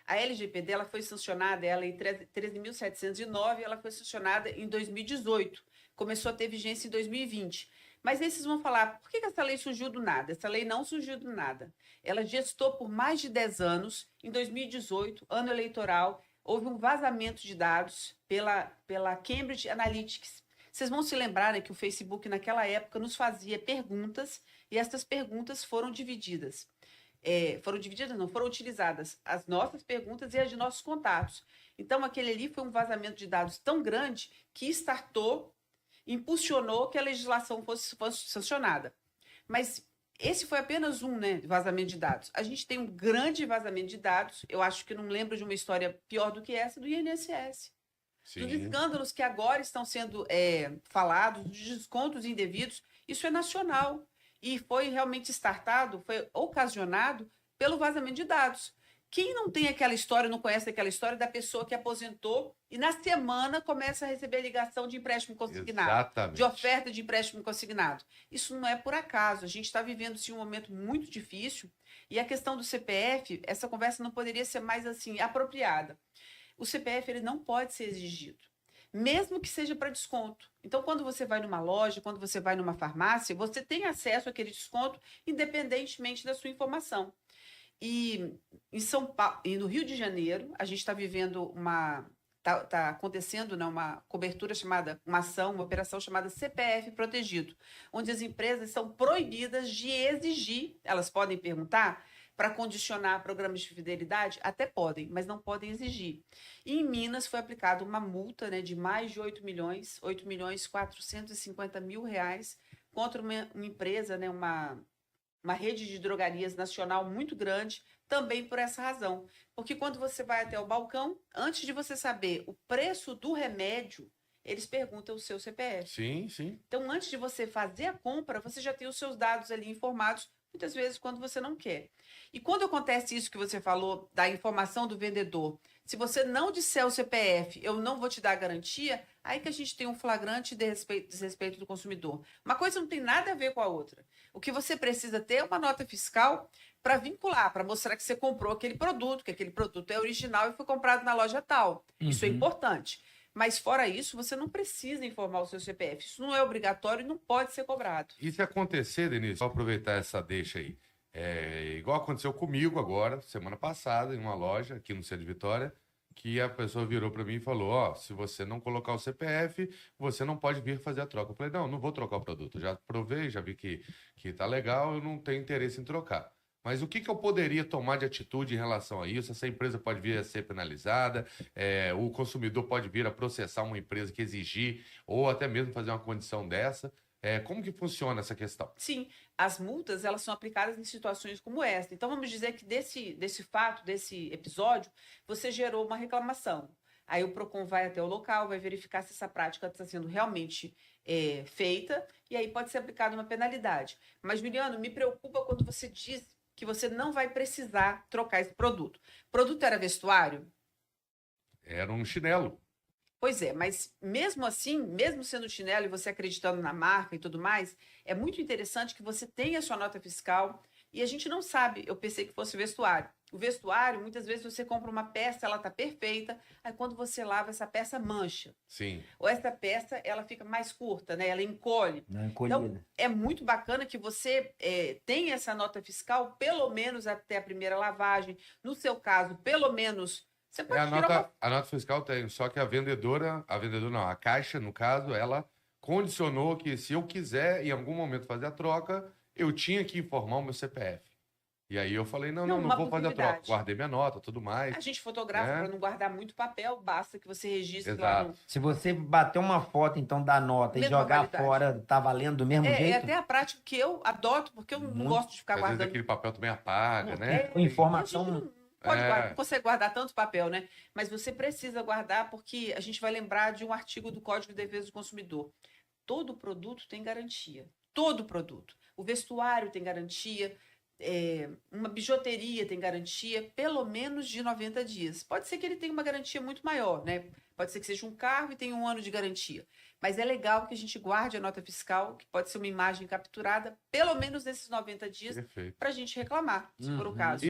A LGPD ela foi sancionada, ela em 13.709, ela foi sancionada em 2018. Começou a ter vigência em 2020. Mas aí vocês vão falar, por que essa lei surgiu do nada? Essa lei não surgiu do nada. Ela gestou por mais de 10 anos. Em 2018, ano eleitoral, houve um vazamento de dados pela Cambridge Analytics. Vocês vão se lembrar, né, que o Facebook, naquela época, nos fazia perguntas e essas perguntas foram divididas. Foram utilizadas as nossas perguntas e as de nossos contatos. Então, aquele ali foi um vazamento de dados tão grande que impulsionou que a legislação fosse sancionada. Mas esse foi apenas um, né, vazamento de dados. A gente tem um grande vazamento de dados, eu acho que não lembro de uma história pior do que essa, do INSS. Sim. Dos escândalos que agora estão sendo falados, dos descontos indevidos, isso é nacional. E foi realmente startado, foi ocasionado pelo vazamento de dados. Quem não tem aquela história, não conhece aquela história da pessoa que aposentou e na semana começa a receber ligação de empréstimo consignado, Exatamente. de oferta de empréstimo consignado. Isso não é por acaso. A gente está vivendo sim, um momento muito difícil e a questão do CPF, essa conversa não poderia ser mais assim apropriada. O CPF ele não pode ser exigido, mesmo que seja para desconto. Então, quando você vai numa loja, quando você vai numa farmácia, você tem acesso àquele desconto independentemente da sua informação. E em São Paulo, e no Rio de Janeiro, a gente está vivendo está acontecendo, né, uma cobertura chamada, uma operação chamada CPF Protegido, onde as empresas são proibidas de exigir, elas podem perguntar, para condicionar programas de fidelidade, até podem, mas não podem exigir. E em Minas foi aplicada uma multa, né, de mais de 8.450.000 reais contra uma empresa, né, uma rede de drogarias nacional muito grande, também por essa razão. Porque quando você vai até o balcão, antes de você saber o preço do remédio, eles perguntam o seu CPF. Sim, sim. Então, antes de você fazer a compra, você já tem os seus dados ali informados, muitas vezes quando você não quer. E quando acontece isso que você falou, da informação do vendedor, se você não disser o CPF, eu não vou te dar garantia, aí que a gente tem um flagrante desrespeito do consumidor. Uma coisa não tem nada a ver com a outra. O que você precisa ter é uma nota fiscal para vincular, para mostrar que você comprou aquele produto, que aquele produto é original e foi comprado na loja tal. Isso é importante. Mas fora isso, você não precisa informar o seu CPF. Isso não é obrigatório e não pode ser cobrado. E se acontecer, Denise, vou aproveitar essa deixa aí. Igual aconteceu comigo agora, semana passada, em uma loja aqui no centro de Vitória, que a pessoa virou para mim e falou, ó, se você não colocar o CPF, você não pode vir fazer a troca. Eu falei, não vou trocar o produto. Já provei, já vi que tá legal, eu não tenho interesse em trocar. Mas o que eu poderia tomar de atitude em relação a isso? Essa empresa pode vir a ser penalizada, o consumidor pode vir a processar uma empresa que exigir, ou até mesmo fazer uma condição dessa. Como que funciona essa questão? Sim, as multas elas são aplicadas em situações como essa. Então, vamos dizer que desse fato, desse episódio, você gerou uma reclamação. Aí o PROCON vai até o local, vai verificar se essa prática está sendo realmente feita, e aí pode ser aplicada uma penalidade. Mas, Juliano, me preocupa quando você diz que você não vai precisar trocar esse produto. O produto era vestuário? Era um chinelo. Pois é, mas mesmo assim, mesmo sendo chinelo e você acreditando na marca e tudo mais, é muito interessante que você tenha a sua nota fiscal e a gente não sabe, eu pensei que fosse vestuário. O vestuário, muitas vezes você compra uma peça, ela está perfeita, aí quando você lava, essa peça mancha. Sim. Ou essa peça, ela fica mais curta, né? Ela encolhe. Não é encolhida. Então, é muito bacana que você tenha essa nota fiscal, pelo menos até a primeira lavagem. No seu caso, pelo menos... Você pode a nota fiscal tem, só que a vendedora não, a Caixa, no caso, ela condicionou que se eu quiser, em algum momento, fazer a troca, eu tinha que informar o meu CPF. E aí eu falei, não vou fazer a troca. Guardei minha nota, tudo mais. A gente fotografa para não guardar muito papel, basta que você registre Exato. lá no... Se você bater uma foto, então, da nota e jogar fora, tá valendo do mesmo jeito? É até a prática que eu adoto, porque eu não gosto de ficar Às guardando... vezes aquele papel também apaga, né? Informação... Não consegue guardar tanto papel, né? Mas você precisa guardar porque a gente vai lembrar de um artigo do Código de Defesa do Consumidor. Todo produto tem garantia. Todo produto. O vestuário tem garantia, uma bijuteria tem garantia, pelo menos de 90 dias. Pode ser que ele tenha uma garantia muito maior, né? Pode ser que seja um carro e tenha 1 ano de garantia. Mas é legal que a gente guarde a nota fiscal, que pode ser uma imagem capturada, pelo menos nesses 90 dias, para a gente reclamar, se for o caso.